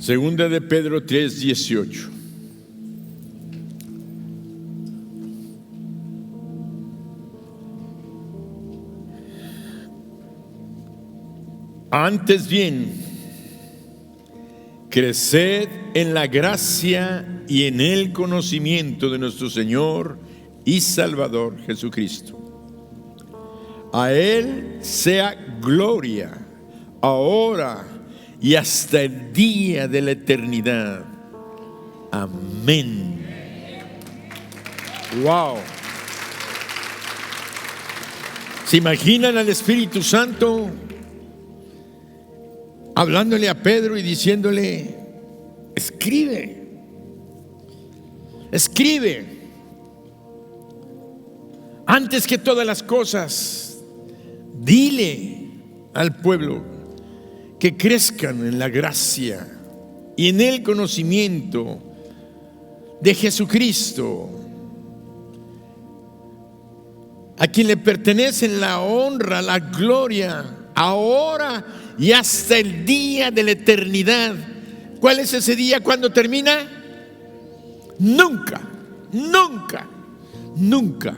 Segunda de Pedro 3:18. Antes bien, creced en la gracia y en el conocimiento de nuestro Señor y Salvador Jesucristo. A Él sea gloria, ahora y hasta el día de la eternidad. Amén. Wow. ¿Se imaginan al Espíritu Santo hablándole a Pedro y diciéndole: escribe, escribe, antes que todas las cosas, dile al pueblo que crezcan en la gracia y en el conocimiento de Jesucristo, a quien le pertenecen la honra, la gloria, ahora y hasta el día de la eternidad. ¿Cuál es ese día? ¿Cuándo termina? Nunca, nunca, nunca.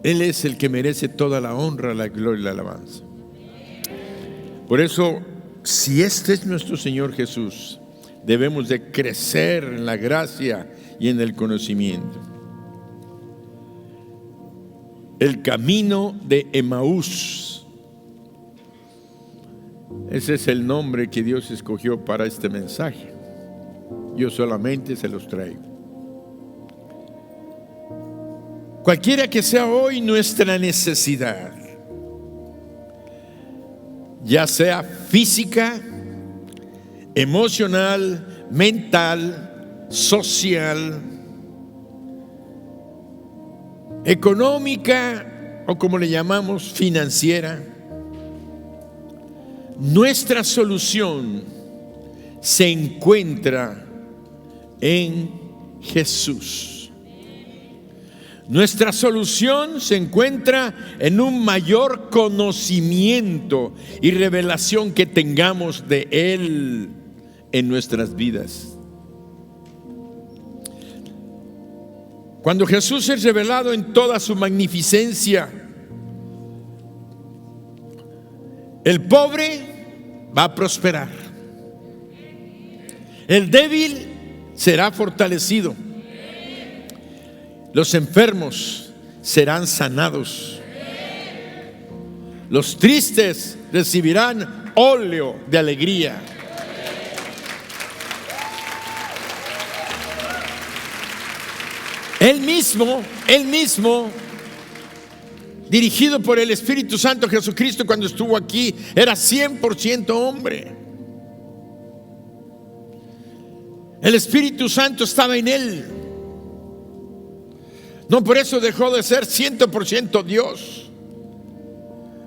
Él es el que merece toda la honra, la gloria y la alabanza. Por eso, si este es nuestro Señor Jesús, debemos de crecer en la gracia y en el conocimiento. El camino de Emaús. Ese es el nombre que Dios escogió para este mensaje. Yo solamente se los traigo. Cualquiera que sea hoy nuestra necesidad, ya sea física, emocional, mental, social, económica o como le llamamos, financiera, nuestra solución se encuentra en Jesús. Nuestra solución se encuentra en un mayor conocimiento y revelación que tengamos de Él en nuestras vidas. Cuando Jesús es revelado en toda su magnificencia, el pobre va a prosperar, el débil será fortalecido, los enfermos serán sanados, los tristes recibirán óleo de alegría. Él mismo, dirigido por el Espíritu Santo, Jesucristo, cuando estuvo aquí, era 100% hombre. El Espíritu Santo estaba en él. No por eso dejó de ser 100% Dios.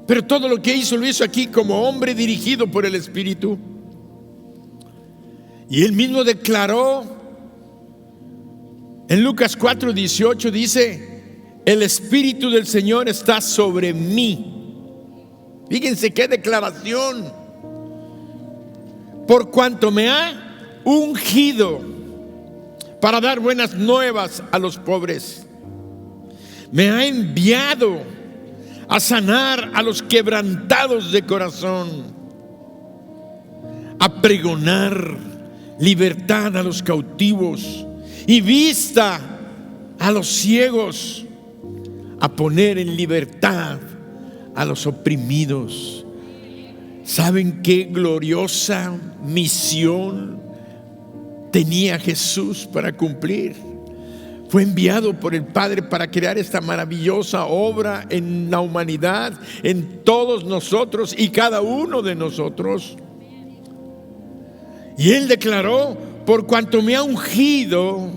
Pero todo lo que hizo, lo hizo aquí como hombre dirigido por el Espíritu. Y él mismo declaró en Lucas 4:18, dice: el Espíritu del Señor está sobre mí. Fíjense qué declaración. Por cuanto me ha ungido para dar buenas nuevas a los pobres. Me ha enviado a sanar a los quebrantados de corazón, a pregonar libertad a los cautivos y vista a los ciegos, a poner en libertad a los oprimidos. ¿Saben qué gloriosa misión tenía Jesús para cumplir? Fue enviado por el Padre para crear esta maravillosa obra en la humanidad, en todos nosotros y cada uno de nosotros. Y Él declaró: por cuanto me ha ungido,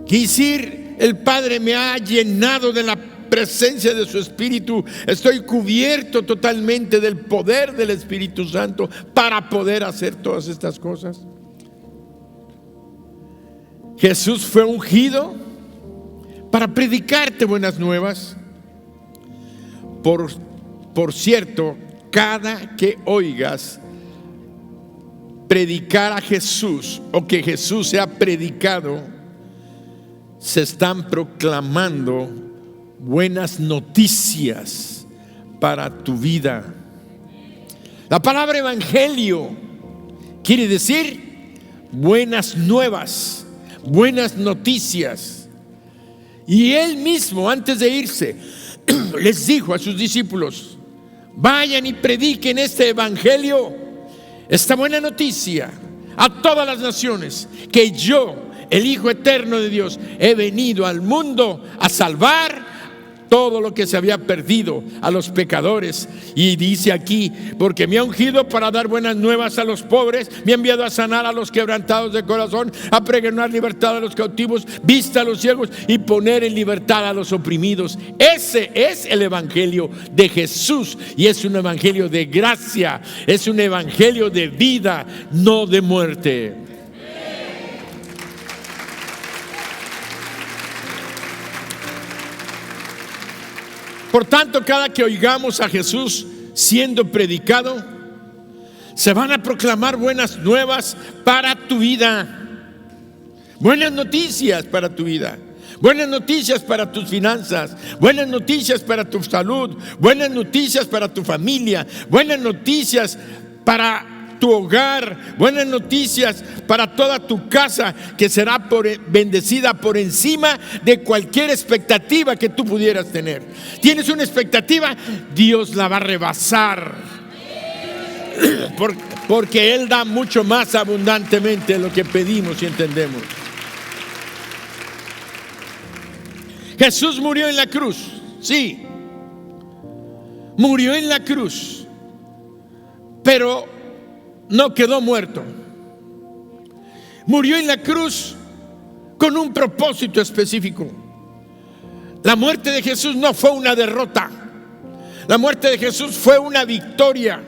quiere decir, el Padre me ha llenado de la presencia de su Espíritu. Estoy cubierto totalmente del poder del Espíritu Santo para poder hacer todas estas cosas. Jesús fue ungido para predicarte buenas nuevas. Por cierto, cada que oigas predicar a Jesús o que Jesús sea predicado, se están proclamando buenas noticias para tu vida. La palabra evangelio quiere decir buenas nuevas, buenas noticias. Y él mismo, antes de irse, les dijo a sus discípulos: vayan y prediquen este evangelio, esta buena noticia a todas las naciones, que yo, el Hijo eterno de Dios, he venido al mundo a salvar todo lo que se había perdido, a los pecadores. Y dice aquí: porque me ha ungido para dar buenas nuevas a los pobres, me ha enviado a sanar a los quebrantados de corazón, a pregonar libertad a los cautivos, vista a los ciegos y poner en libertad a los oprimidos. Ese es el evangelio de Jesús, y es un evangelio de gracia, es un evangelio de vida, no de muerte. Por tanto, cada que oigamos a Jesús siendo predicado, se van a proclamar buenas nuevas para tu vida, buenas noticias para tu vida, buenas noticias para tus finanzas, buenas noticias para tu salud, buenas noticias para tu familia, buenas noticias para tu hogar, buenas noticias para toda tu casa, que será bendecida por encima de cualquier expectativa que tú pudieras tener. ¿Tienes una expectativa? Dios la va a rebasar, porque Él da mucho más abundantemente de lo que pedimos y entendemos. Jesús murió en la cruz, sí, murió en la cruz, pero no quedó muerto. Murió en la cruz con un propósito específico. La muerte de Jesús no fue una derrota. La muerte de Jesús fue una victoria,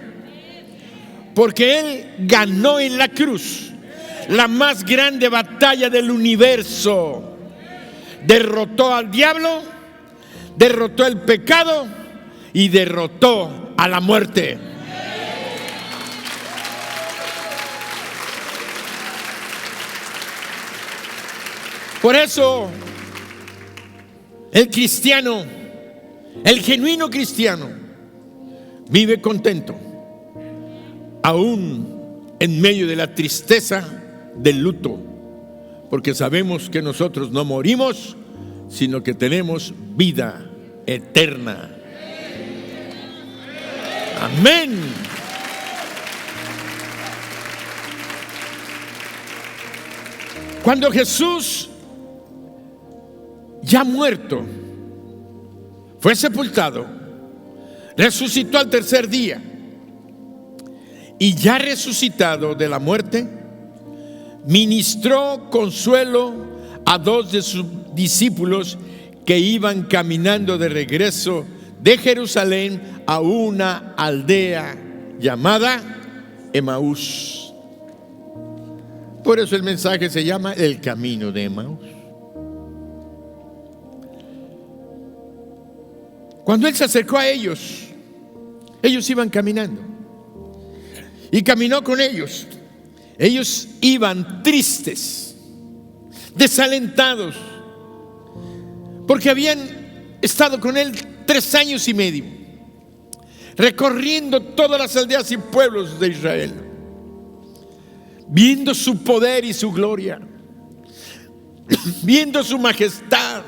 porque Él ganó en la cruz la más grande batalla del universo. Derrotó al diablo, derrotó el pecado y derrotó a la muerte. Por eso el cristiano, el genuino cristiano, vive contento, aún en medio de la tristeza del luto, porque sabemos que nosotros no morimos, sino que tenemos vida eterna. Amén. Cuando Jesús, ya muerto, fue sepultado, resucitó al tercer día, y ya resucitado de la muerte, ministró consuelo a dos de sus discípulos que iban caminando de regreso de Jerusalén a una aldea llamada Emaús. Por eso el mensaje se llama el camino de Emaús. Cuando Él se acercó a ellos, ellos iban caminando y caminó con ellos. Ellos iban tristes, desalentados, porque habían estado con Él 3 años y medio, recorriendo todas las aldeas y pueblos de Israel, viendo su poder y su gloria, viendo su majestad,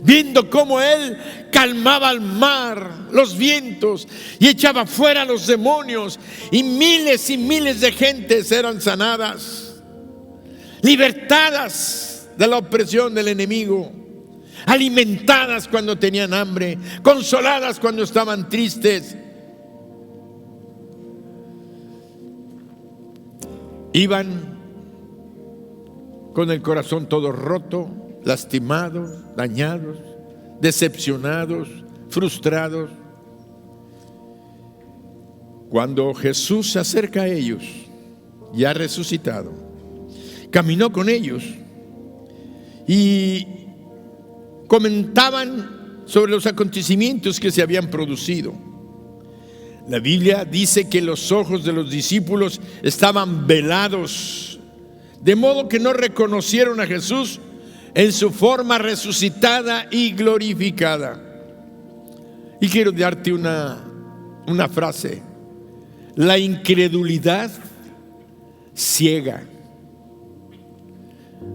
viendo cómo Él calmaba al mar, los vientos, y echaba fuera a los demonios, y miles de gentes eran sanadas, libertadas de la opresión del enemigo, alimentadas cuando tenían hambre, consoladas cuando estaban tristes. Iban con el corazón todo roto, lastimados, dañados, decepcionados, frustrados. Cuando Jesús se acerca a ellos, ya resucitado, caminó con ellos y comentaban sobre los acontecimientos que se habían producido. La Biblia dice que los ojos de los discípulos estaban velados, de modo que no reconocieron a Jesús en su forma resucitada y glorificada. Y quiero darte una frase: la incredulidad ciega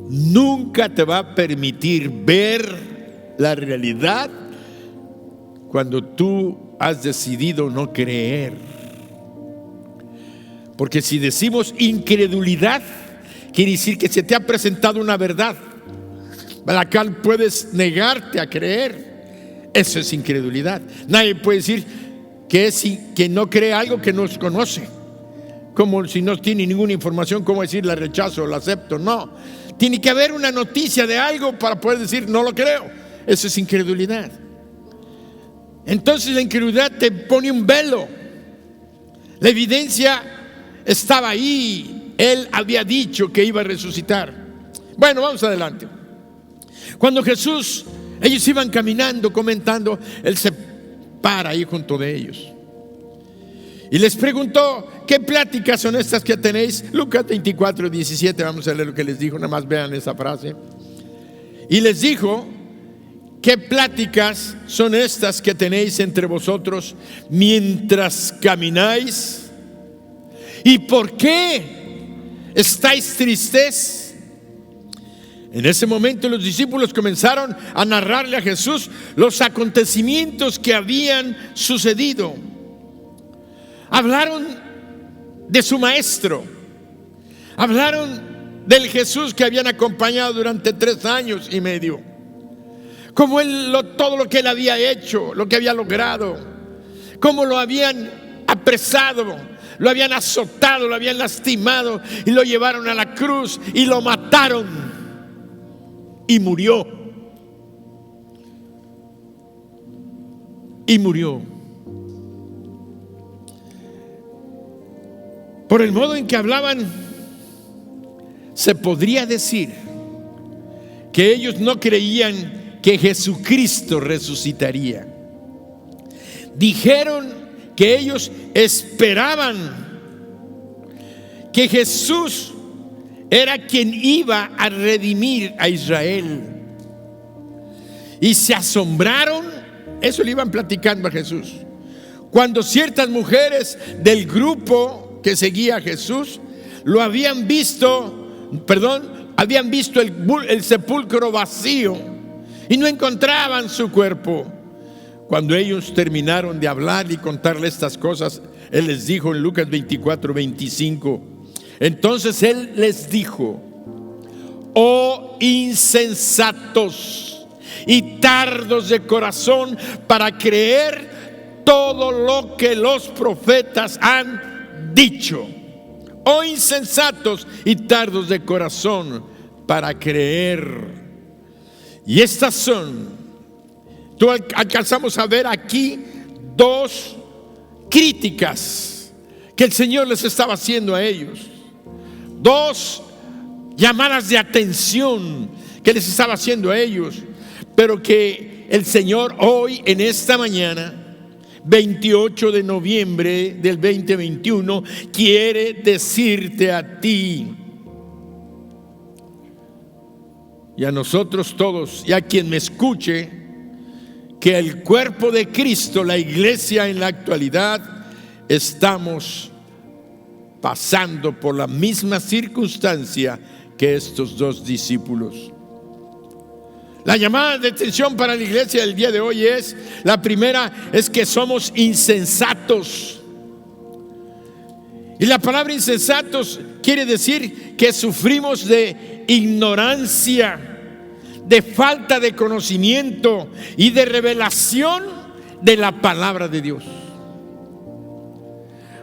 nunca te va a permitir ver la realidad cuando tú has decidido no creer. Porque si decimos incredulidad, quiere decir que se te ha presentado una verdad a la cual puedes negarte a creer. Eso es incredulidad. Nadie puede decir que no cree algo que no conoce. Como si no tiene ninguna información, ¿cómo decir la rechazo o la acepto? No, tiene que haber una noticia de algo para poder decir no lo creo. Eso es incredulidad. Entonces la incredulidad te pone un velo. La evidencia estaba ahí. Él había dicho que iba a resucitar. Bueno, vamos adelante. Cuando ellos iban caminando, comentando, Él se para ahí junto de ellos y les preguntó: ¿qué pláticas son estas que tenéis? Lucas 24, 17, vamos a leer lo que les dijo, nada más vean esa frase. Y les dijo: ¿qué pláticas son estas que tenéis entre vosotros mientras camináis? ¿Y por qué estáis tristes? En ese momento los discípulos comenzaron a narrarle a Jesús los acontecimientos que habían sucedido. Hablaron de su maestro, hablaron del Jesús que habían acompañado durante 3 años y medio, como todo lo que él había hecho, lo que había logrado, cómo lo habían apresado, lo habían azotado, lo habían lastimado y lo llevaron a la cruz y lo mataron y murió. Y murió. Por el modo en que hablaban, se podría decir que ellos no creían que Jesucristo resucitaría. Dijeron que ellos esperaban que Jesús era quien iba a redimir a Israel. Y se asombraron, eso le iban platicando a Jesús, cuando ciertas mujeres del grupo que seguía a Jesús habían visto el sepulcro vacío y no encontraban su cuerpo. Cuando ellos terminaron de hablar y contarle estas cosas, Él les dijo en Lucas 24, 25, entonces Él les dijo: oh insensatos y tardos de corazón para creer todo lo que los profetas han dicho. Oh insensatos y tardos de corazón para creer. Y estas son, alcanzamos a ver aquí 2 críticas que el Señor les estaba haciendo a ellos, 2 llamadas de atención que les estaba haciendo a ellos, pero que el Señor hoy, en esta mañana 28 de noviembre del 2021, quiere decirte a ti y a nosotros todos y a quien me escuche, que el cuerpo de Cristo, la iglesia en la actualidad, estamos pasando por la misma circunstancia que estos 2 discípulos. La llamada de atención para la iglesia del día de hoy es, la primera es que somos insensatos. Y la palabra insensatos quiere decir que sufrimos de ignorancia, de falta de conocimiento y de revelación de la palabra de Dios.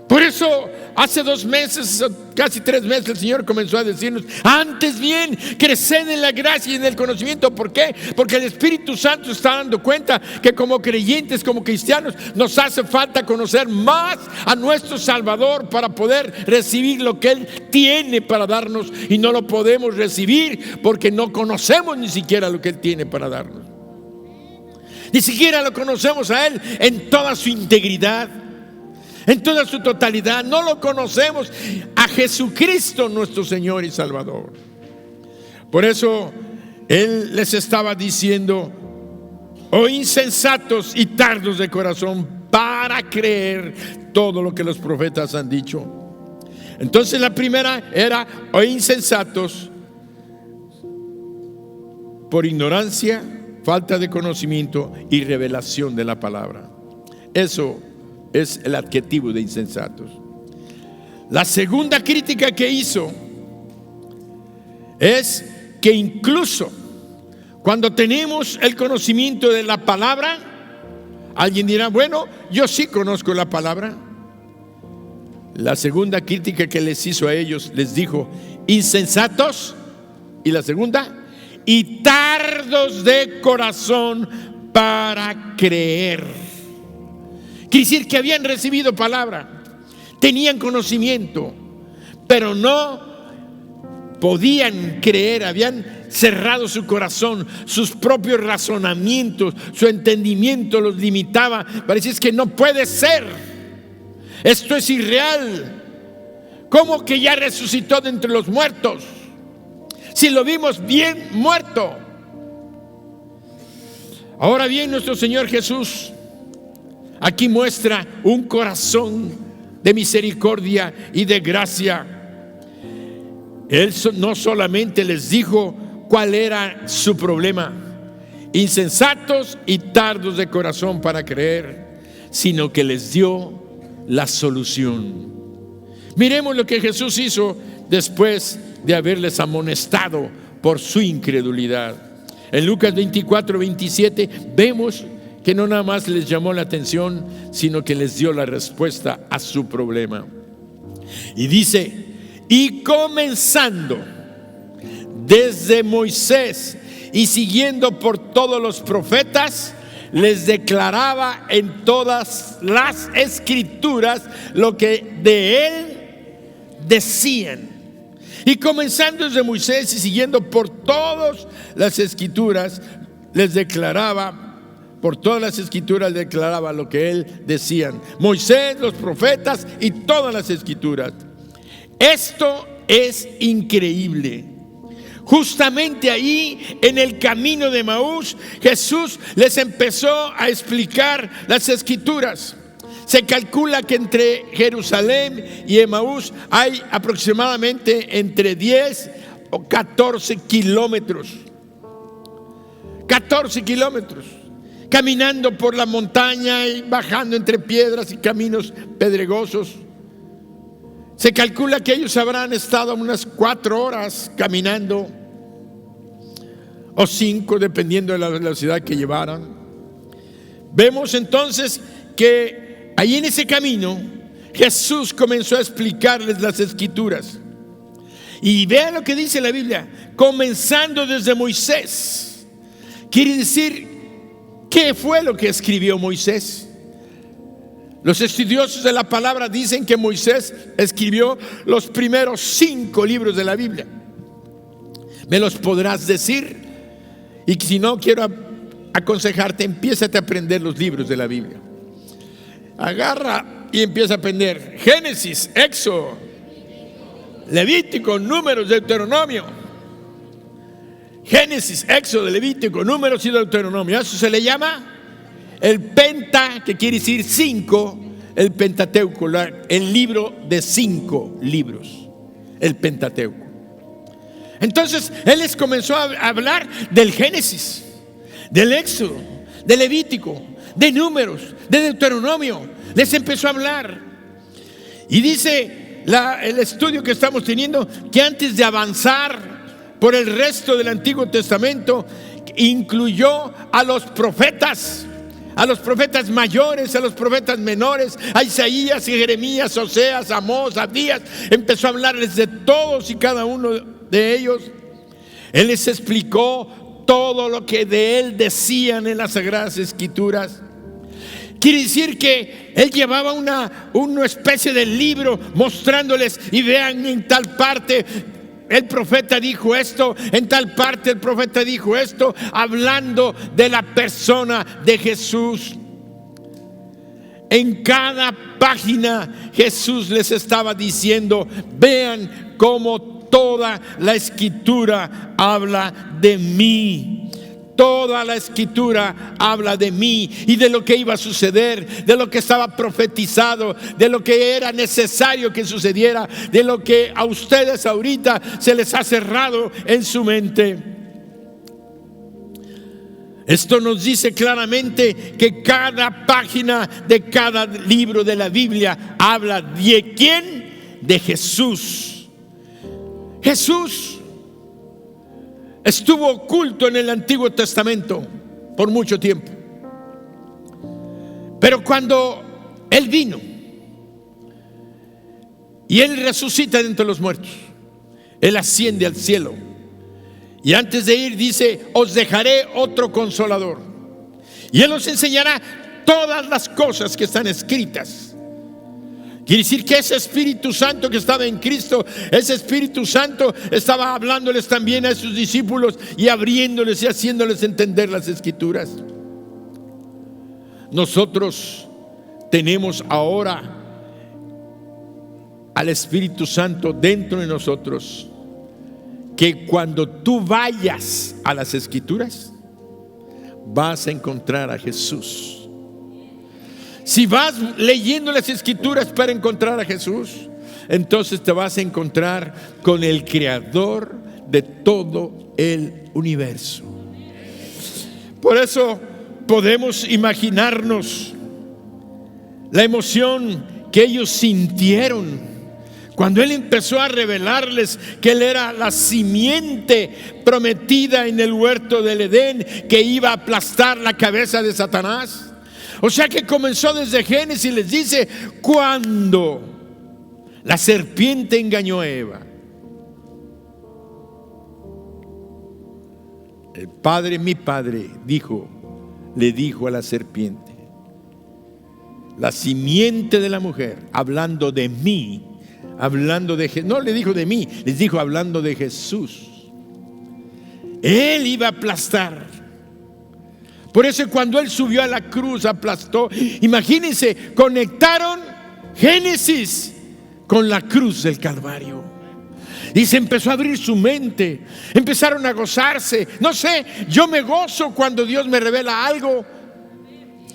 Por eso hace 2 meses, casi 3 meses, el Señor comenzó a decirnos: antes bien, creced en la gracia y en el conocimiento. ¿Por qué? Porque el Espíritu Santo está dando cuenta que como creyentes, como cristianos, nos hace falta conocer más a nuestro Salvador para poder recibir lo que Él tiene para darnos, y no lo podemos recibir porque no conocemos ni siquiera lo que Él tiene para darnos. Ni siquiera lo conocemos a Él en toda su integridad. en toda su totalidad. No lo conocemos a Jesucristo nuestro Señor y Salvador. Por eso Él les estaba diciendo: oh insensatos y tardos de corazón para creer todo lo que los profetas han dicho. Entonces la primera era: oh insensatos, por ignorancia, falta de conocimiento y revelación de la palabra. Eso es el adjetivo de insensatos. La segunda crítica que hizo es que incluso cuando tenemos el conocimiento de la palabra, alguien dirá: bueno, yo sí conozco la palabra. La segunda crítica que les hizo a ellos, les dijo: insensatos. Y la segunda: y tardos de corazón para creer. Quiere decir que habían recibido palabra, tenían conocimiento, pero no podían creer. Habían cerrado su corazón, sus propios razonamientos, su entendimiento los limitaba. Parecía que no puede ser, esto es irreal. ¿Cómo que ya resucitó de entre los muertos? Si lo vimos bien muerto. Ahora bien, nuestro Señor Jesús aquí muestra un corazón de misericordia y de gracia. Él no solamente les dijo cuál era su problema, insensatos y tardos de corazón para creer, sino que les dio la solución. Miremos lo que Jesús hizo después de haberles amonestado por su incredulidad. En Lucas 24:27 vemos que no nada más les llamó la atención, sino que les dio la respuesta a su problema. Y dice: y comenzando desde Moisés y siguiendo por todos los profetas, les declaraba en todas las escrituras lo que de él decían. Y comenzando desde Moisés y siguiendo por todas las escrituras, les declaraba, por todas las escrituras declaraba lo que él decían. Moisés, los profetas y todas las escrituras. Esto es increíble. Justamente ahí, en el camino de Emaús, Jesús les empezó a explicar las escrituras. Se calcula que entre Jerusalén y Emaús hay aproximadamente entre 10 o 14 kilómetros. 14 kilómetros. Caminando por la montaña y bajando entre piedras y caminos pedregosos. Se calcula que ellos habrán estado unas 4 horas caminando, o 5, dependiendo de la velocidad que llevaran. Vemos entonces que ahí en ese camino Jesús comenzó a explicarles las escrituras. Y vean lo que dice la Biblia: comenzando desde Moisés. Quiere decir, ¿qué fue lo que escribió Moisés? Los estudiosos de la palabra dicen que Moisés escribió los primeros 5 libros de la Biblia. ¿Me los podrás decir? Y si no, quiero aconsejarte: empiézate a aprender los libros de la Biblia. Agarra y empieza a aprender Génesis, Éxodo, Levítico, Números, Deuteronomio. Génesis, Éxodo, Levítico, Números y Deuteronomio. Eso se le llama el Penta, que quiere decir 5, el Pentateuco, el libro de 5 libros, el Pentateuco. Entonces Él les comenzó a hablar del Génesis, del Éxodo, del Levítico, de Números, de Deuteronomio. Les empezó a hablar. Y dice el estudio que estamos teniendo que antes de avanzar por el resto del Antiguo Testamento, incluyó a los profetas mayores, a los profetas menores, a Isaías, Jeremías, Oseas, Amós, Abdías. Empezó a hablarles de todos y cada uno de ellos. Él les explicó todo lo que de él decían en las Sagradas Escrituras. Quiere decir que él llevaba una especie de libro mostrándoles: y vean, en tal parte el profeta dijo esto, en tal parte el profeta dijo esto, hablando de la persona de Jesús. En cada página Jesús les estaba diciendo: vean cómo toda la Escritura habla de mí. Toda la Escritura habla de mí y de lo que iba a suceder, de lo que estaba profetizado, de lo que era necesario que sucediera, de lo que a ustedes ahorita se les ha cerrado en su mente. Esto nos dice claramente que cada página de cada libro de la Biblia habla de ¿quién? De Jesús. Jesús estuvo oculto en el Antiguo Testamento por mucho tiempo. Pero cuando Él vino y Él resucita de entre los muertos, Él asciende al cielo. Y antes de ir dice: os dejaré otro consolador. Y Él os enseñará todas las cosas que están escritas. Quiere decir que ese Espíritu Santo que estaba en Cristo, ese Espíritu Santo estaba hablándoles también a sus discípulos y abriéndoles y haciéndoles entender las Escrituras. Nosotros tenemos ahora al Espíritu Santo dentro de nosotros, que cuando tú vayas a las Escrituras vas a encontrar a Jesús. Si vas leyendo las Escrituras para encontrar a Jesús, entonces te vas a encontrar con el Creador de todo el universo. Por eso podemos imaginarnos la emoción que ellos sintieron cuando Él empezó a revelarles que Él era la simiente prometida en el huerto del Edén, que iba a aplastar la cabeza de Satanás. O sea que comenzó desde Génesis. Les dice: cuando la serpiente engañó a Eva, el Padre, mi Padre, le dijo a la serpiente: la simiente de la mujer, hablando de mí, hablando de Jesús. No le dijo de mí, les dijo hablando de Jesús. Él iba a aplastar. Por eso cuando Él subió a la cruz aplastó. Imagínense, conectaron Génesis con la cruz del Calvario. Y se empezó a abrir su mente. Empezaron a gozarse. No sé, yo me gozo cuando Dios me revela algo.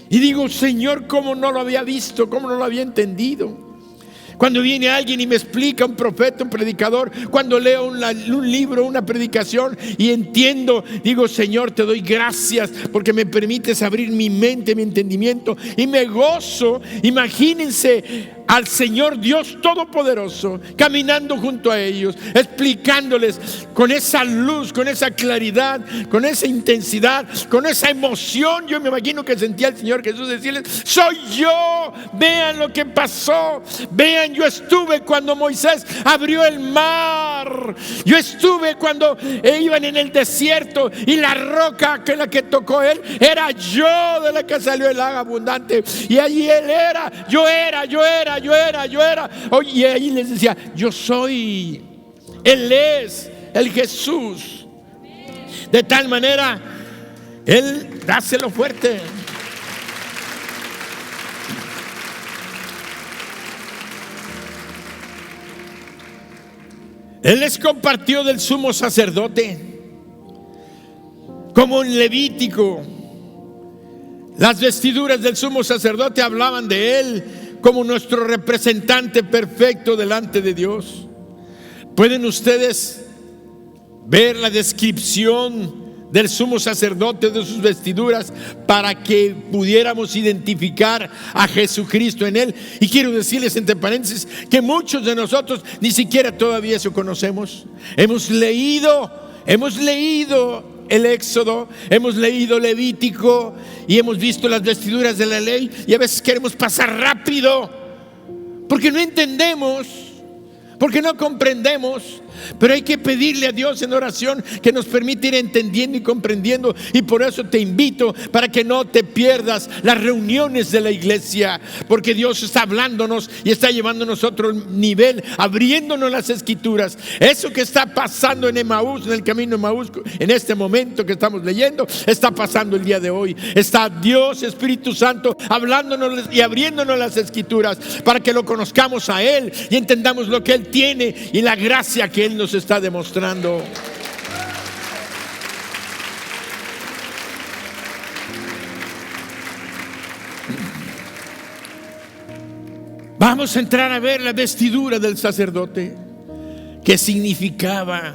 Y digo: Señor, ¿cómo no lo había visto? ¿Cómo no lo había entendido? Cuando viene alguien y me explica, un profeta, un predicador, cuando leo un libro, una predicación y entiendo, digo: Señor, te doy gracias porque me permites abrir mi mente, mi entendimiento, y me gozo. Imagínense al Señor Dios Todopoderoso caminando junto a ellos, explicándoles con esa luz, con esa claridad, con esa intensidad, con esa emoción. Yo me imagino que sentía al Señor Jesús decirles: soy yo, vean lo que pasó, vean, yo estuve cuando Moisés abrió el mar, yo estuve cuando iban en el desierto y la roca que la que tocó Él era yo, de la que salió el agua abundante, y allí Él era, yo era. Y ahí les decía: yo soy, Él es el Jesús. De tal manera, Él, dáselo fuerte. Él les compartió del sumo sacerdote, como en Levítico. Las vestiduras del sumo sacerdote hablaban de Él como nuestro representante perfecto delante de Dios. Pueden ustedes ver la descripción del sumo sacerdote, de sus vestiduras, para que pudiéramos identificar a Jesucristo en Él. Y quiero decirles entre paréntesis que muchos de nosotros ni siquiera todavía eso conocemos. Hemos leído el Éxodo, hemos leído Levítico y hemos visto las vestiduras de la ley, y a veces queremos pasar rápido porque no entendemos, porque no comprendemos. Pero hay que pedirle a Dios en oración que nos permita ir entendiendo y comprendiendo. Y por eso te invito para que no te pierdas las reuniones de la iglesia, porque Dios está hablándonos y está llevándonos a otro nivel, abriéndonos las escrituras. Eso que está pasando en Emaús, en el camino de Emaús, en este momento que estamos leyendo, está pasando el día de hoy. Está Dios, Espíritu Santo, hablándonos y abriéndonos las escrituras para que lo conozcamos a Él y entendamos lo que Él tiene y la gracia que Él nos está demostrando. Vamos a entrar a ver la vestidura del sacerdote, qué significaba,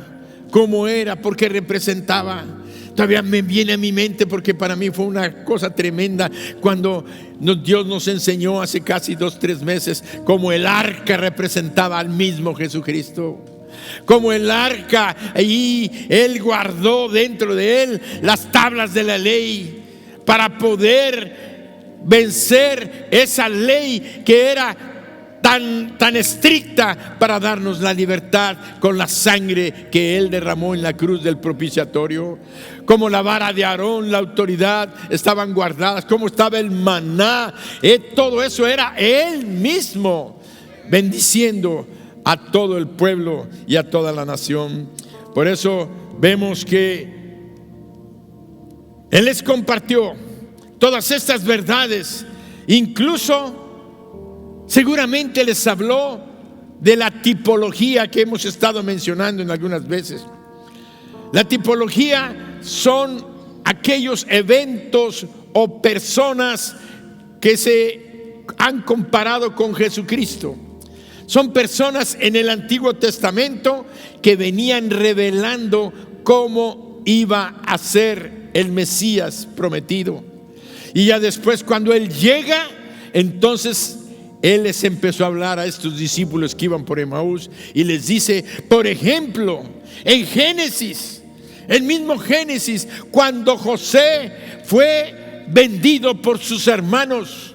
cómo era, por qué representaba. Todavía me viene a mi mente, porque para mí fue una cosa tremenda cuando Dios nos enseñó hace casi 2-3 meses cómo el arca representaba al mismo Jesucristo. Como el arca, ahí Él guardó dentro de Él las tablas de la ley para poder vencer esa ley que era tan estricta para darnos la libertad con la sangre que Él derramó en la cruz del propiciatorio. Como la vara de Aarón, la autoridad, estaban guardadas, como estaba el maná, todo eso era Él mismo bendiciendo a todo el pueblo y a toda la nación. Por eso vemos que Él les compartió todas estas verdades. Incluso seguramente les habló de la tipología que hemos estado mencionando en algunas veces. La tipología son aquellos eventos o personas que se han comparado con Jesucristo. Son personas en el Antiguo Testamento que venían revelando cómo iba a ser el Mesías prometido. Y ya después, cuando Él llega, entonces Él les empezó a hablar a estos discípulos que iban por Emaús y les dice, por ejemplo, en Génesis, el mismo Génesis, cuando José fue vendido por sus hermanos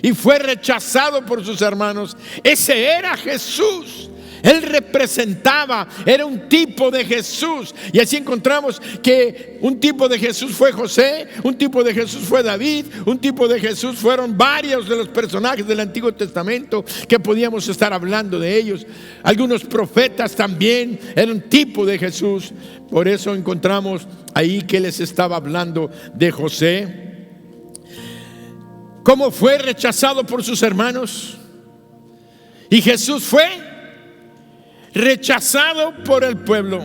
y fue rechazado por sus hermanos, ese era Jesús. Él representaba, era un tipo de Jesús. Y así encontramos que un tipo de Jesús fue José, un tipo de Jesús fue David, un tipo de Jesús fueron varios de los personajes del Antiguo Testamento que podíamos estar hablando de ellos. Algunos profetas también eran un tipo de Jesús. Por eso encontramos ahí que les estaba hablando de José. ¿Cómo fue rechazado por sus hermanos? Y Jesús fue rechazado por el pueblo.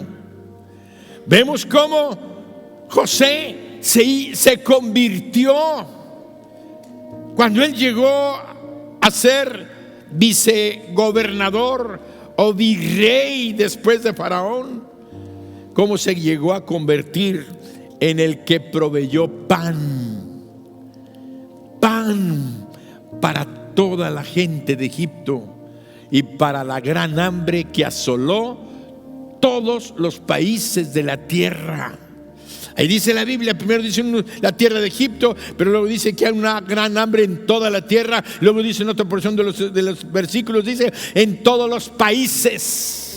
Vemos cómo José se convirtió cuando él llegó a ser vicegobernador o virrey después de Faraón. Cómo se llegó a convertir en el que proveyó pan para toda la gente de Egipto y para la gran hambre que asoló todos los países de la tierra. Ahí dice la Biblia, primero dice la tierra de Egipto, pero luego dice que hay una gran hambre en toda la tierra. Luego dice en otra porción de los versículos, dice en todos los países.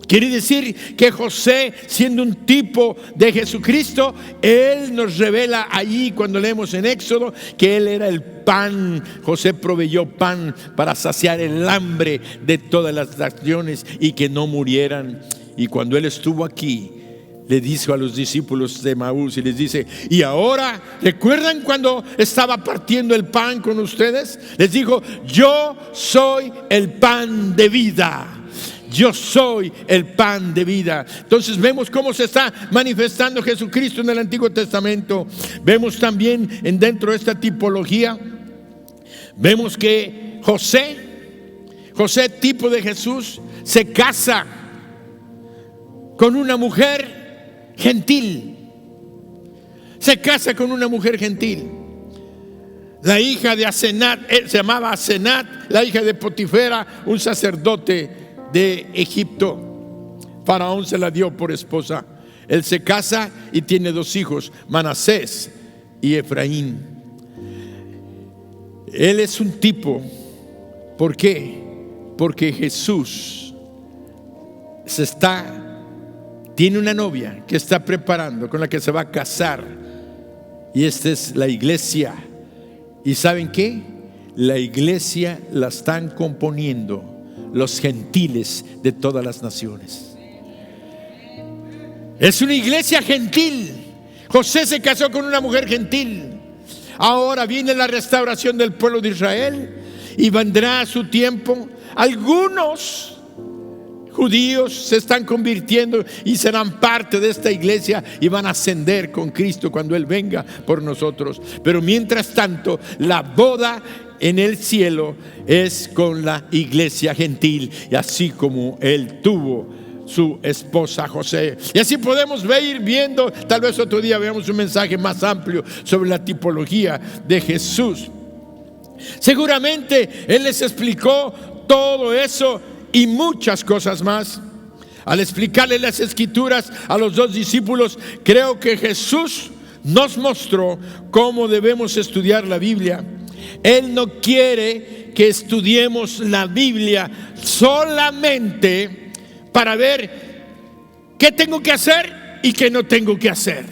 Quiere decir que José, siendo un tipo de Jesucristo, Él nos revela allí cuando leemos en Éxodo que Él era el pan. José proveyó pan para saciar el hambre de todas las naciones y que no murieran. Y cuando Él estuvo aquí, le dijo a los discípulos de Emaús y les dice, y ahora, ¿recuerdan cuando estaba partiendo el pan con ustedes? Les dijo, yo soy el pan de vida. Yo soy el pan de vida. Entonces vemos cómo se está manifestando Jesucristo en el Antiguo Testamento. Vemos también dentro de esta tipología, vemos que José, tipo de Jesús, se casa con una mujer gentil. Se casa con una mujer gentil. La hija de Asenat, se llamaba Asenat, la hija de Potifera, un sacerdote de Egipto. Faraón se la dio por esposa. Él se casa y tiene 2 hijos, Manasés y Efraín. Él es un tipo. ¿Por qué? Porque Jesús tiene una novia que está preparando, con la que se va a casar. Y esta es la iglesia. ¿Y saben qué? La iglesia la están componiendo los gentiles de todas las naciones. Es una iglesia gentil. José se casó con una mujer gentil. Ahora viene la restauración del pueblo de Israel y vendrá a su tiempo. Algunos judíos se están convirtiendo y serán parte de esta iglesia y van a ascender con Cristo cuando Él venga por nosotros. Pero mientras tanto, la boda en el cielo es con la iglesia gentil, y así como Él tuvo su esposa José. Y así podemos ir viendo, tal vez otro día veamos un mensaje más amplio sobre la tipología de Jesús. Seguramente Él les explicó todo eso y muchas cosas más. Al explicarle las escrituras a los dos discípulos, creo que Jesús nos mostró cómo debemos estudiar la Biblia. Él no quiere que estudiemos la Biblia solamente para ver qué tengo que hacer y qué no tengo que hacer.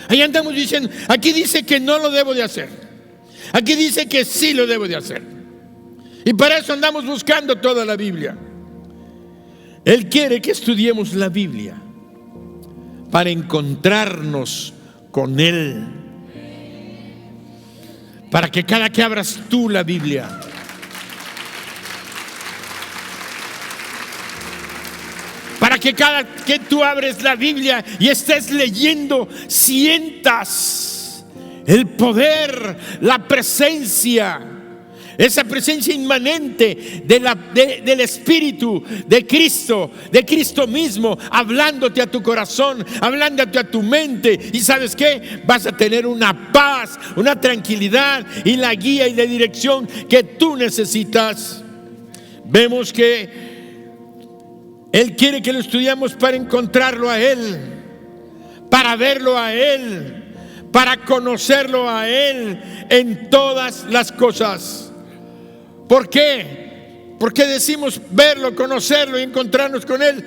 Ahí andamos diciendo, aquí dice que no lo debo de hacer, aquí dice que sí lo debo de hacer. Y para eso andamos buscando toda la Biblia. Él quiere que estudiemos la Biblia para encontrarnos con Él. Para que cada que abras tú la Biblia, para que cada que tú abres la Biblia y estés leyendo, sientas el poder, la presencia, esa presencia inmanente del Espíritu de Cristo mismo, hablándote a tu corazón, hablándote a tu mente. Y ¿sabes qué? Vas a tener una paz, una tranquilidad y la guía y la dirección que tú necesitas. Vemos que Él quiere que lo estudiemos para encontrarlo a Él, para verlo a Él, para conocerlo a Él en todas las cosas. ¿Por qué? Porque decimos verlo, conocerlo y encontrarnos con Él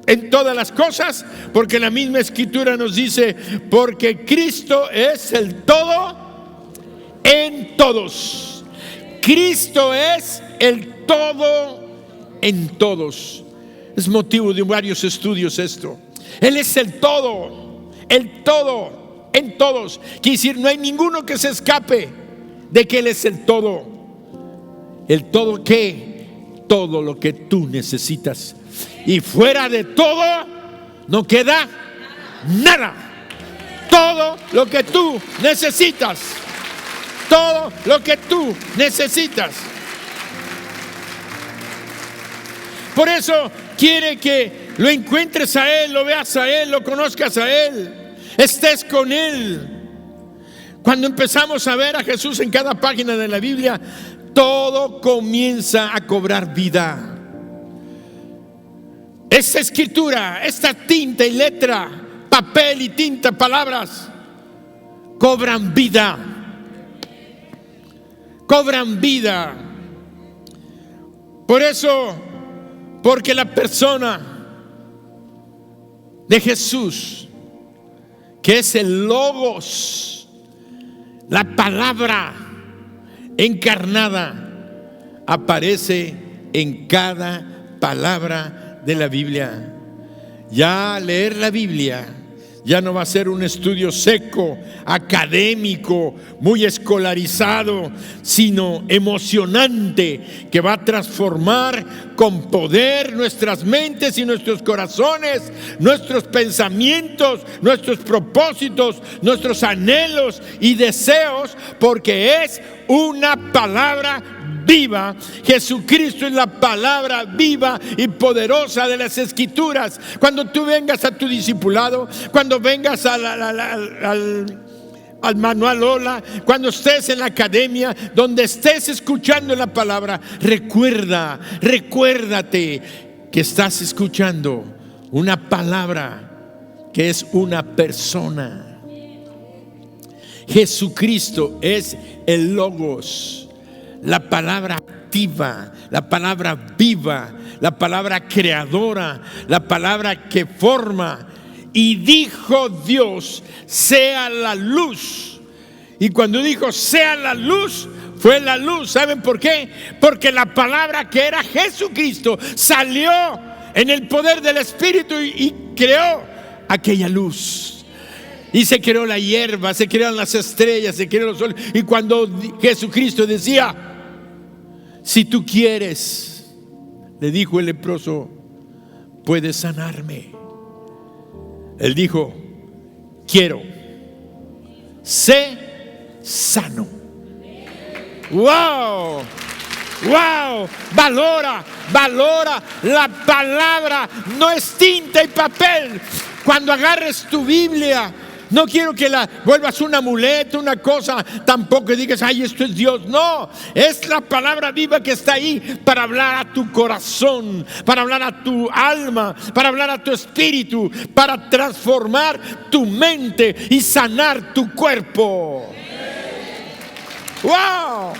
en todas las cosas. Porque la misma Escritura nos dice, porque Cristo es el todo en todos. Cristo es el todo en todos. Es motivo de varios estudios esto. Él es el todo en todos. Quiere decir, no hay ninguno que se escape de que Él es el todo. ¿El todo qué? Todo lo que tú necesitas. Y fuera de todo no queda nada. Todo lo que tú necesitas. Todo lo que tú necesitas. Por eso quiere que lo encuentres a Él, lo veas a Él, lo conozcas a Él, estés con Él. Cuando empezamos a ver a Jesús en cada página de la Biblia, todo comienza a cobrar vida. Esta escritura, esta tinta y letra, papel y tinta, palabras, cobran vida. Cobran vida. Por eso, porque la persona de Jesús, que es el Logos, la palabra encarnada, aparece en cada palabra de la Biblia. Ya leer la Biblia ya no va a ser un estudio seco, académico, muy escolarizado, sino emocionante, que va a transformar con poder nuestras mentes y nuestros corazones, nuestros pensamientos, nuestros propósitos, nuestros anhelos y deseos, porque es una palabra viva. Jesucristo es la palabra viva y poderosa de las Escrituras. Cuando tú vengas a tu discipulado, cuando vengas al manual Hola, cuando estés en la academia, donde estés escuchando la palabra, recuérdate que estás escuchando una palabra que es una persona. Jesucristo es el Logos, la palabra activa, la palabra viva, la palabra creadora, la palabra que forma. Y dijo Dios, sea la luz. Y cuando dijo sea la luz, fue la luz. ¿Saben por qué? Porque la palabra que era Jesucristo salió en el poder del Espíritu y creó aquella luz. Y se creó la hierba, se crearon las estrellas, se creó el sol. Y cuando Jesucristo decía, si tú quieres, le dijo el leproso, puedes sanarme. Él dijo, quiero, sé sano. ¡Wow! ¡Wow! Valora la palabra. No es tinta y papel. Cuando agarres tu Biblia, no quiero que la vuelvas un amuleto, una cosa, tampoco digas, ay, esto es Dios. No, es la palabra viva que está ahí para hablar a tu corazón, para hablar a tu alma, para hablar a tu espíritu, para transformar tu mente y sanar tu cuerpo. ¡Wow!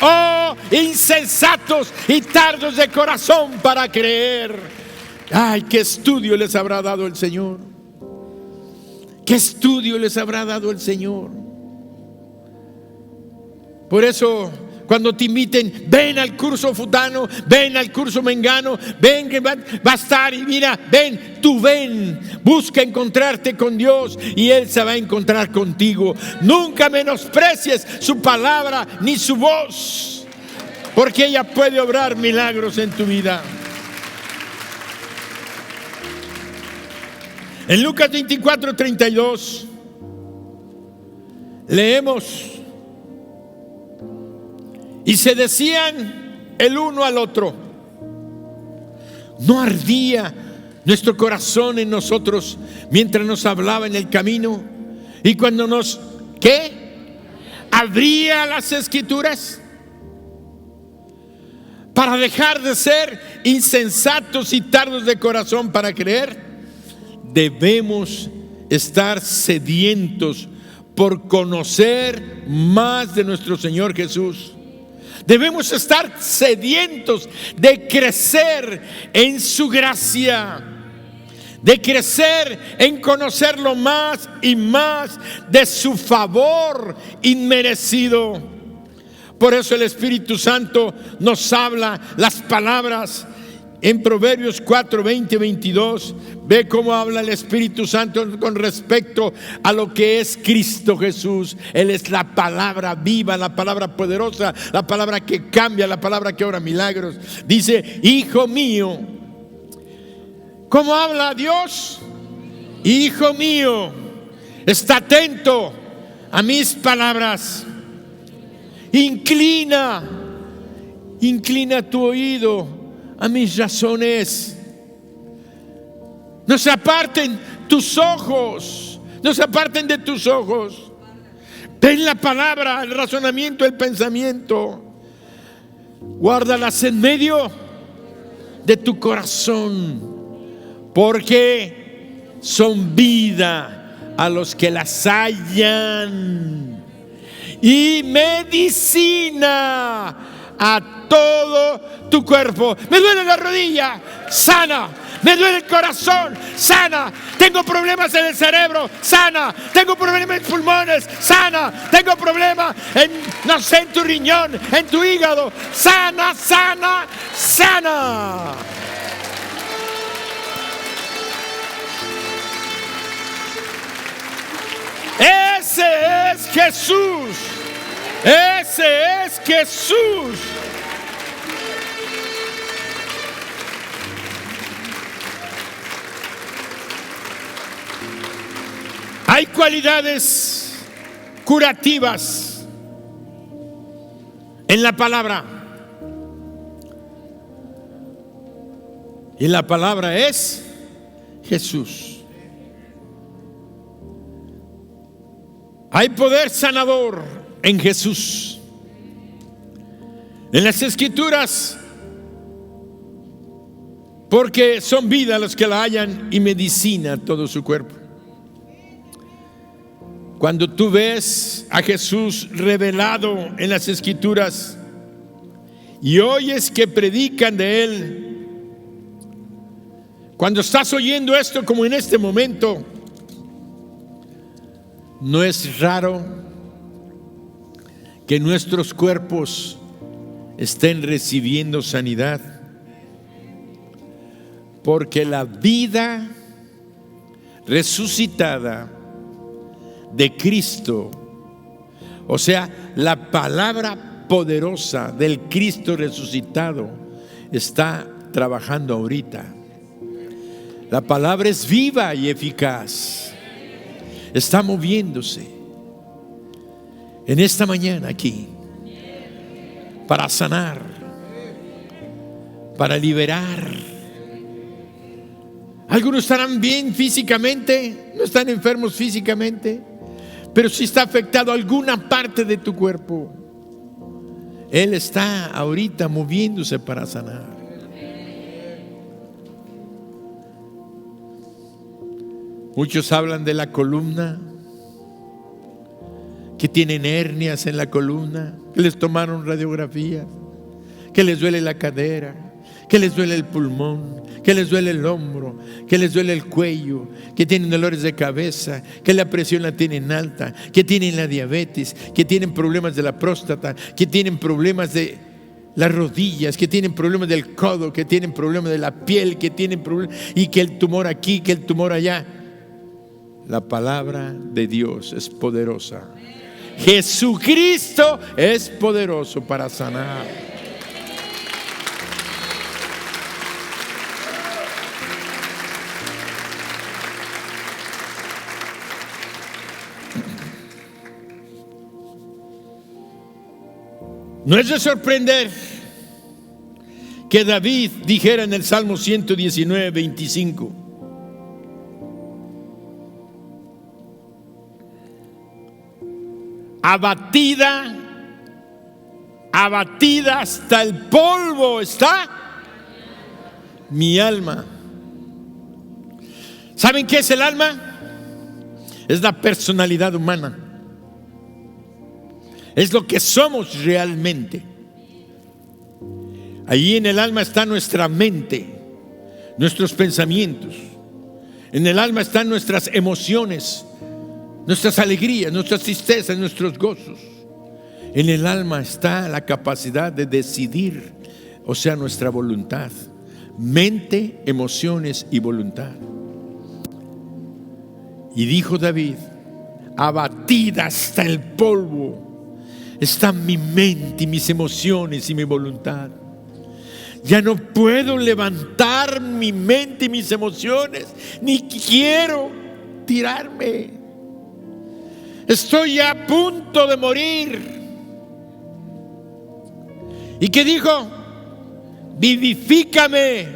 Oh, insensatos y tardos de corazón para creer. Ay, qué estudio les habrá dado el Señor. Qué estudio les habrá dado el Señor. Por eso, cuando te inviten, ven al curso futano, ven al curso mengano, ven que va a estar y mira, ven, tú ven, busca encontrarte con Dios y Él se va a encontrar contigo. Nunca menosprecies su palabra ni su voz, porque ella puede obrar milagros en tu vida. En Lucas 24:32 leemos: y se decían el uno al otro, ¿no ardía nuestro corazón en nosotros mientras nos hablaba en el camino? Y cuando nos, ¿qué? Abría las Escrituras. Para dejar de ser insensatos y tardos de corazón para creer, debemos estar sedientos por conocer más de nuestro Señor Jesús. Debemos estar sedientos de crecer en su gracia, de crecer en conocerlo más y más de su favor inmerecido. Por eso el Espíritu Santo nos habla las palabras en Proverbios 4, 20, 22. Ve cómo habla el Espíritu Santo con respecto a lo que es Cristo Jesús. Él es la palabra viva, la palabra poderosa, la palabra que cambia, la palabra que obra milagros. Dice, hijo mío. ¿Cómo habla Dios? Hijo mío, está atento a mis palabras. Inclina tu oído a mis razones. No se aparten tus ojos, no se aparten de tus ojos. Ten la palabra, el razonamiento, el pensamiento. Guárdalas en medio de tu corazón, porque son vida a los que las hallan y medicina a todo tu cuerpo. Me duele la rodilla, sana. Me duele el corazón, sana. Tengo problemas en el cerebro, sana. Tengo problemas en pulmones, sana. Tengo problemas en, no sé, en tu riñón, en tu hígado, sana, sana, sana. Ese es Jesús. Ese es Jesús. Hay cualidades curativas en la palabra. Y la palabra es Jesús. Hay poder sanador en Jesús. En las Escrituras, porque son vida los que la hallan y medicina todo su cuerpo. Cuando tú ves a Jesús revelado en las Escrituras y oyes que predican de Él, cuando estás oyendo esto como en este momento, no es raro que nuestros cuerpos estén recibiendo sanidad, porque la vida resucitada de Cristo, o sea, la palabra poderosa del Cristo resucitado, está trabajando ahorita. La palabra es viva y eficaz, está moviéndose en esta mañana aquí para sanar, para liberar. Algunos estarán bien físicamente, no están enfermos físicamente, pero si está afectado alguna parte de tu cuerpo, Él está ahorita moviéndose para sanar. Muchos hablan de la columna, que tienen hernias en la columna, que les tomaron radiografías, que les duele la cadera, que les duele el pulmón, que les duele el hombro, que les duele el cuello, que tienen dolores de cabeza, que la presión la tienen alta, que tienen la diabetes, que tienen problemas de la próstata, que tienen problemas de las rodillas, que tienen problemas del codo, que tienen problemas de la piel, que tienen problemas, y que el tumor aquí, que el tumor allá. La palabra de Dios es poderosa. Jesucristo es poderoso para sanar. No es de sorprender que David dijera en el Salmo 119, 25: abatida hasta el polvo está mi alma. ¿Saben qué es el alma? Es la personalidad humana. Es lo que somos realmente. Allí en el alma está nuestra mente, nuestros pensamientos. En el alma están nuestras emociones, nuestras alegrías, nuestras tristezas, nuestros gozos. En el alma está la capacidad de decidir, o sea, nuestra voluntad. Mente, emociones y voluntad. Y dijo David: abatida hasta el polvo están mi mente y mis emociones y mi voluntad. Ya no puedo levantar mi mente y mis emociones, ni quiero tirarme. Estoy a punto de morir. ¿Y qué dijo? Vivifícame,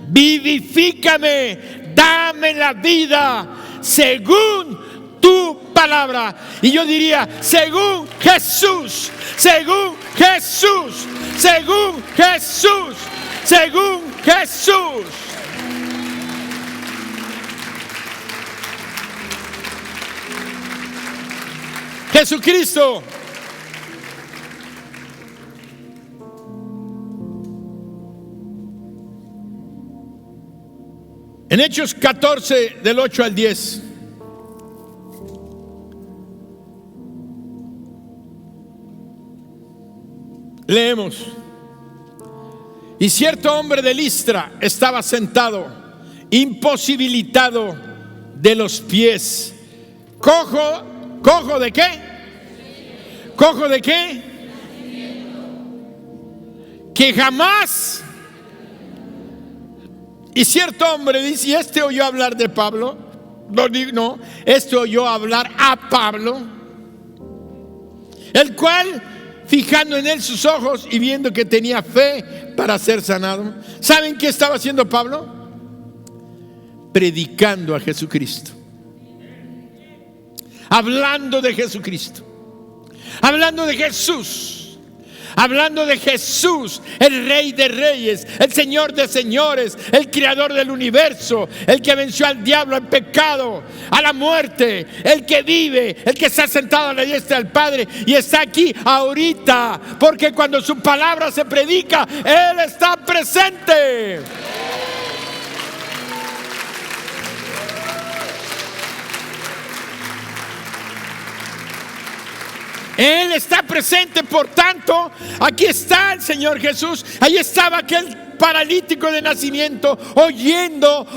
vivifícame, dame la vida según tu palabra. Y yo diría: según Jesús, según Jesús, según Jesús, según Jesús. Jesucristo. En Hechos 14, del 8 al 10. Leemos: y cierto hombre de Listra estaba sentado, imposibilitado de los pies, cojo de qué, cojo de qué, que jamás. Y cierto hombre dice, y este oyó hablar de Pablo, no, este oyó hablar a Pablo, el cual, fijando en él sus ojos y viendo que tenía fe para ser sanado. ¿Saben qué estaba haciendo Pablo? Predicando a Jesucristo, hablando de Jesucristo, hablando de Jesús, hablando de Jesús, el Rey de Reyes, el Señor de Señores, el Creador del universo, el que venció al diablo, al pecado, a la muerte, el que vive, el que está sentado a la diestra del Padre y está aquí ahorita, porque cuando su palabra se predica, Él está presente. Él está presente, por tanto, aquí está el Señor Jesús. Ahí estaba aquel paralítico de nacimiento, oyendo.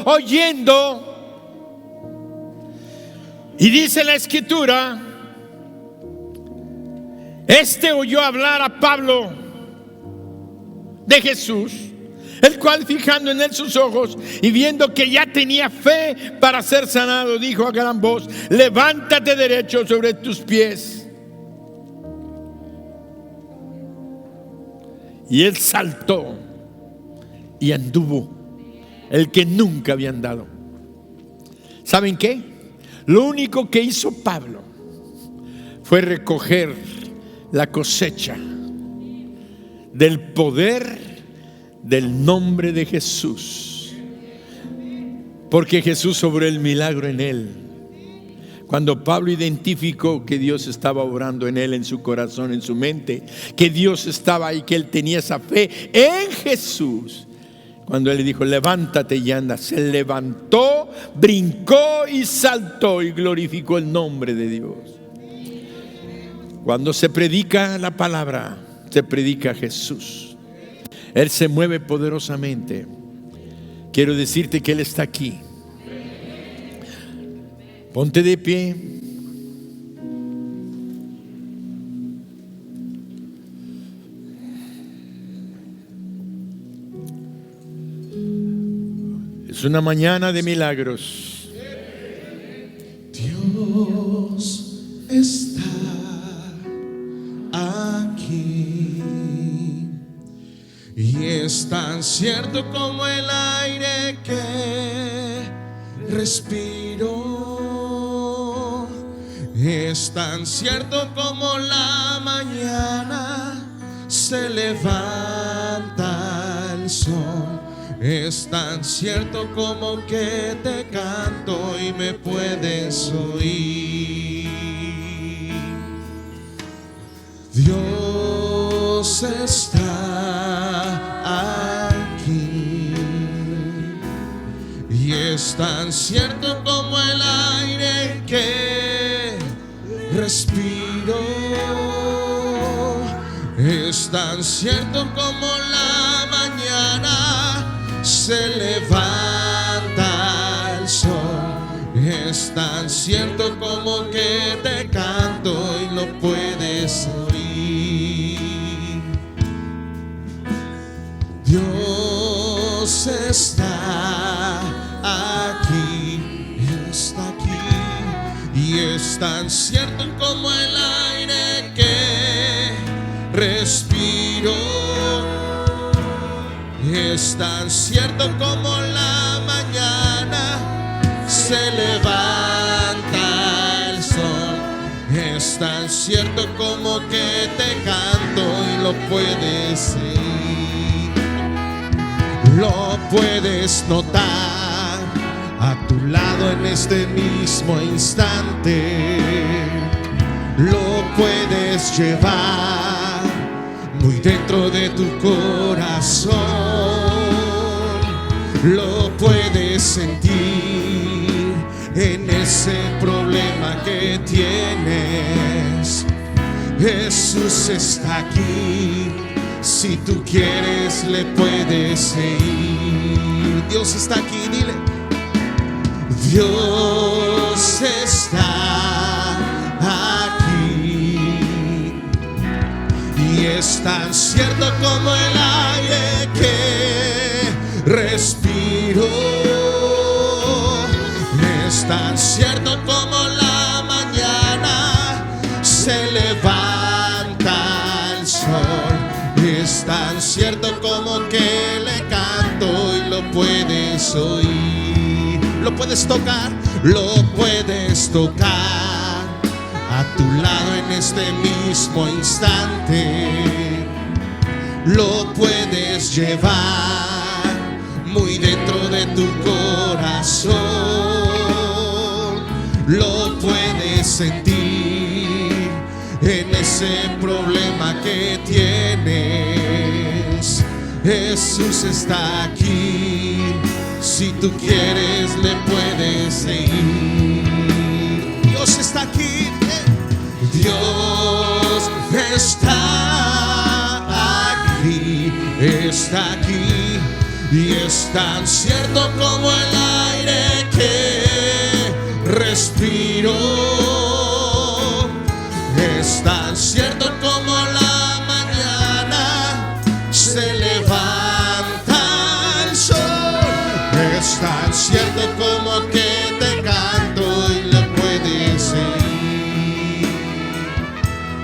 Y dice la Escritura, este oyó hablar a Pablo de Jesús, el cual, fijando en él sus ojos y viendo que ya tenía fe para ser sanado, dijo a gran voz: levántate derecho sobre tus pies. Y él saltó y anduvo, el que nunca había andado. ¿Saben qué? Lo único que hizo Pablo fue recoger la cosecha del poder del nombre de Jesús, porque Jesús obró el milagro en él. Cuando Pablo identificó que Dios estaba obrando en él, en su corazón, en su mente, que Dios estaba ahí, que él tenía esa fe en Jesús, cuando él le dijo: levántate y anda, se levantó, brincó y saltó y glorificó el nombre de Dios. Cuando se predica la palabra, se predica Jesús. Él se mueve poderosamente. Quiero decirte que Él está aquí. Ponte de pie. Es una mañana de milagros. Dios está aquí y es tan cierto como el aire que respiro. Es tan cierto como la mañana se levanta el sol. Es tan cierto como que te canto y me puedes oír. Dios está aquí y es tan cierto como el aire que respiro. Es tan cierto como la mañana se levanta el sol. Es tan cierto como que te canto y lo puedes oír. Dios está aquí, Él está aquí. Y es tan cierto como el aire que respiro. Es tan cierto como la mañana se levanta el sol. Es tan cierto como que te canto y lo puedes oír. Lo puedes notar a tu lado en este mismo instante. Lo puedes llevar muy dentro de tu corazón. Lo puedes sentir en ese problema que tienes. Jesús está aquí. Si tú quieres, le puedes ir. Dios está aquí, dile. Dios está aquí y es tan cierto como el aire que respiro. Es tan cierto como la mañana se levanta el sol. Es tan cierto como que le canto y lo puedes oír. Lo puedes tocar, lo puedes tocar a tu lado en este mismo instante. lo puedes llevar muy dentro de tu corazón, lo puedes sentir en ese problema que tienes. Jesús está aquí, si tú quieres le puedes seguir. Dios está aquí, Dios está aquí, está aquí, y es tan cierto como el aire que respiro, es tan cierto como la mañana se levanta el sol, es tan cierto como que te canto y le puedes seguir,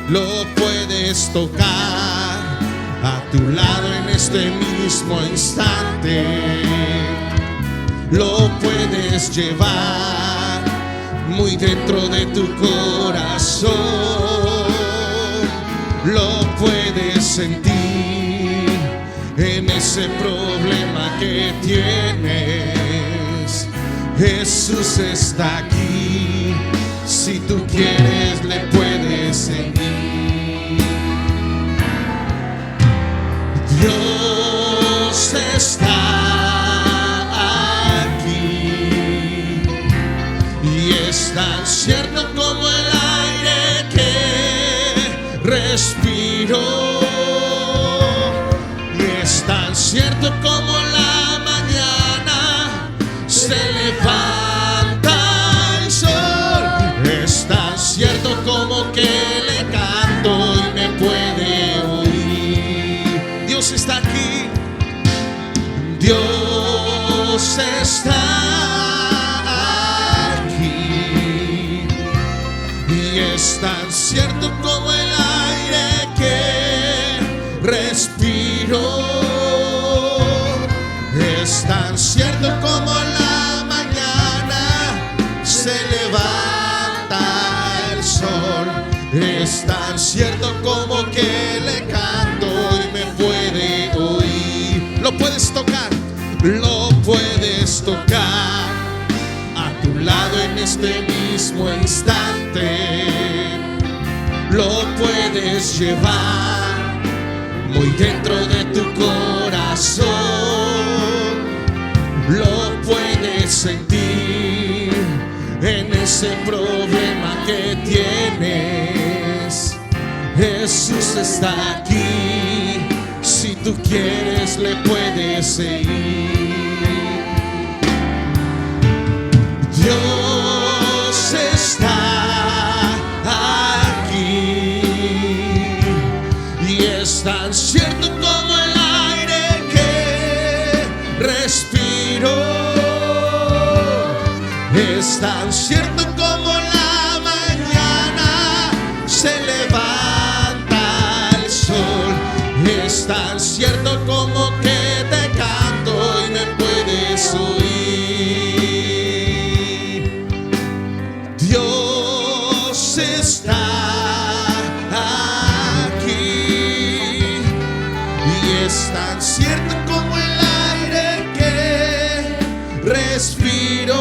lo puedes tocar a tu lado en este mismo instante, lo puedes llevar muy dentro de tu corazón, lo puedes sentir en ese problema que tienes. Jesús está aquí, si tú quieres le puedes seguir. Dios está aquí, y es tan cierto como el aire que respiro, y es tan cierto como la mañana se levanta el sol, es tan cierto como que le canto y me puede oír. Dios está aquí, Dios está aquí, y es tan cierto como el aire que respiro, es tan cierto como la mañana se levanta el sol, es tan cierto como que le canto y me puede oír. Lo puedes tocar, lo puedes tocar a tu lado en este mismo instante, lo puedes llevar muy dentro de tu corazón, lo puedes sentir en ese problema que tienes. Jesús está aquí, si tú quieres le puedes seguir. Dios está aquí, y es tan cierto como el aire que respiro, es tan cierto como la mañana se levanta el sol, es tan cierto como que te canto y me puedes oír. Dios está aquí, y es tan cierto como el aire que respiro,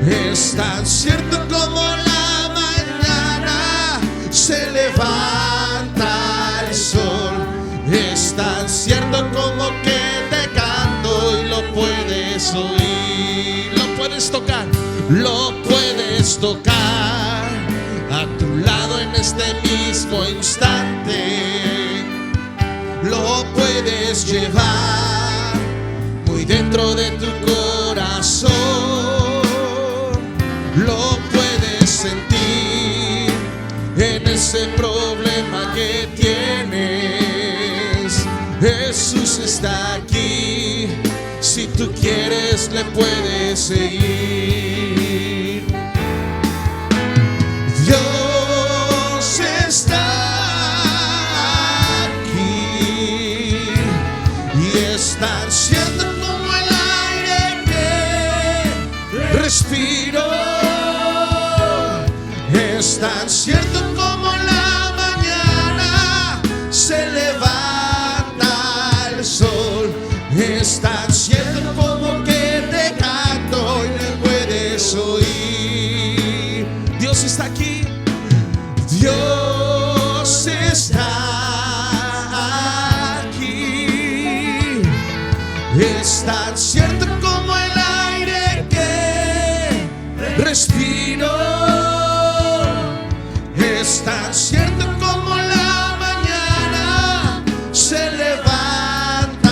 es tan cierto como la mañana se levanta el sol, es tan cierto como que te canto y lo puedes oír. Lo puedes tocar, lo puedes tocar a tu lado en este mismo instante, lo puedes llevar muy dentro de tu corazón, lo puedes sentir en ese problema que tienes. Jesús está aquí, si tú quieres le puedes seguir. Dios está aquí, y es tan cierto como el aire que respiro, es tan cierto como la mañana se levanta Es tan cierto como que te canto y me puedes oír. Dios está aquí. Dios está aquí. Es tan cierto como el aire que respiro. Es tan cierto como la mañana se levanta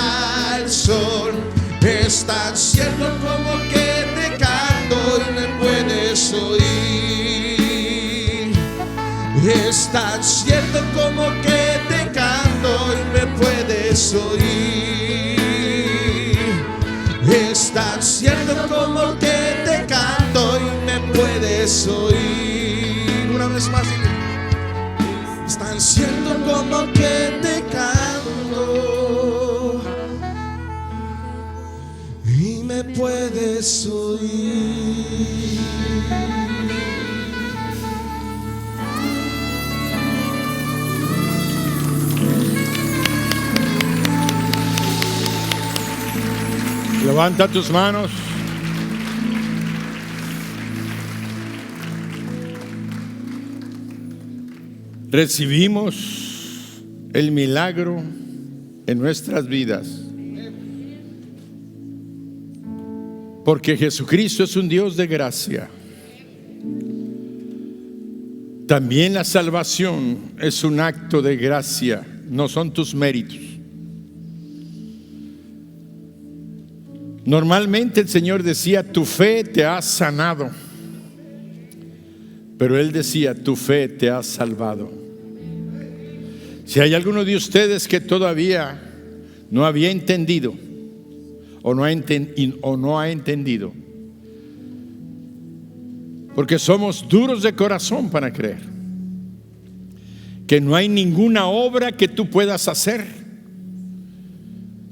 el sol. Es tan cierto como que te canto y me puedes oír. Es tan cierto como que te canto y me puedes oír. Es tan cierto como que te canto y me puedes oír. Una vez más, es tan cierto como que te canto y me puedes oír. Levanta tus manos. Recibimos el milagro en nuestras vidas, porque Jesucristo es un Dios de gracia. También la salvación es un acto de gracia, no son tus méritos. Normalmente el Señor decía: tu fe te ha sanado, pero Él decía: tu fe te ha salvado. Si hay alguno de ustedes que todavía no había entendido o no ha entendido, porque somos duros de corazón para creer que no hay ninguna obra que tú puedas hacer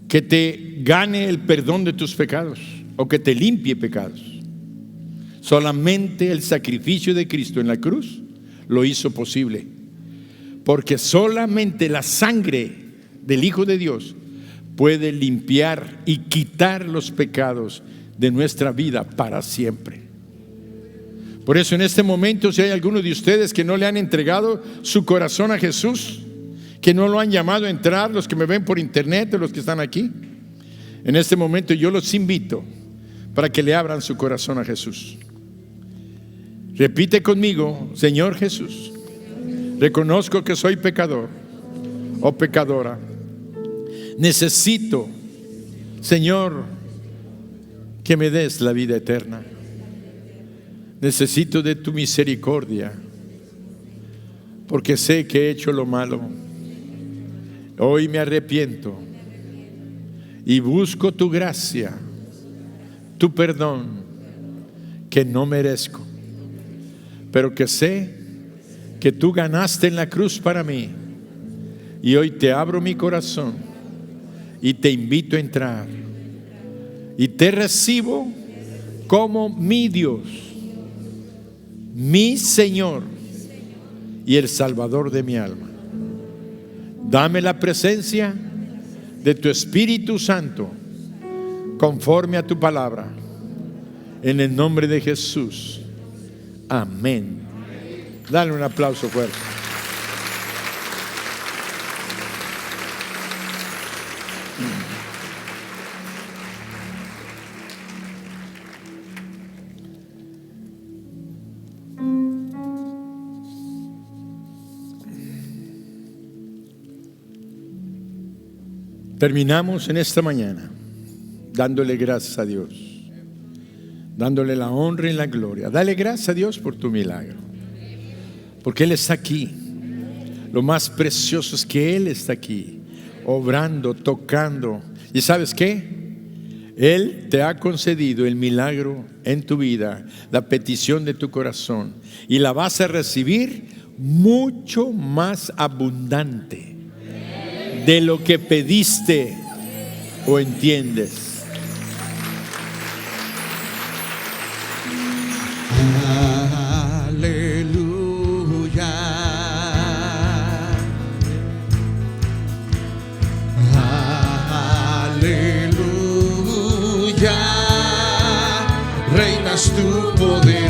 que te gane el perdón de tus pecados o que te limpie pecados. Solamente el sacrificio de Cristo en la cruz lo hizo posible, porque solamente la sangre del Hijo de Dios puede limpiar y quitar los pecados de nuestra vida para siempre. Por eso en este momento, si hay alguno de ustedes que no le han entregado su corazón a Jesús, que no lo han llamado a entrar, los que me ven por internet o los que están aquí, en este momento yo los invito para que le abran su corazón a Jesús. Repite conmigo: Señor Jesús, reconozco que soy pecador o pecadora. Necesito, Señor, que me des la vida eterna. Necesito de tu misericordia, porque sé que he hecho lo malo. Hoy me arrepiento y busco tu gracia, tu perdón, que no merezco, pero que sé que tú ganaste en la cruz para mí. Y hoy te abro mi corazón y te invito a entrar, y te recibo como mi Dios, mi Señor y el Salvador de mi alma. Dame la presencia de tu Espíritu Santo conforme a tu palabra, en el nombre de Jesús. Amén. Dale un aplauso fuerte. Terminamos en esta mañana dándole gracias a Dios, dándole la honra y la gloria. Dale gracias a Dios por tu milagro, porque Él está aquí. Lo más precioso es que Él está aquí, obrando, tocando. ¿Y sabes qué? Él te ha concedido el milagro en tu vida, la petición de tu corazón, y la vas a recibir mucho más abundante de lo que pediste o entiendes. Aleluya, aleluya. tu poder.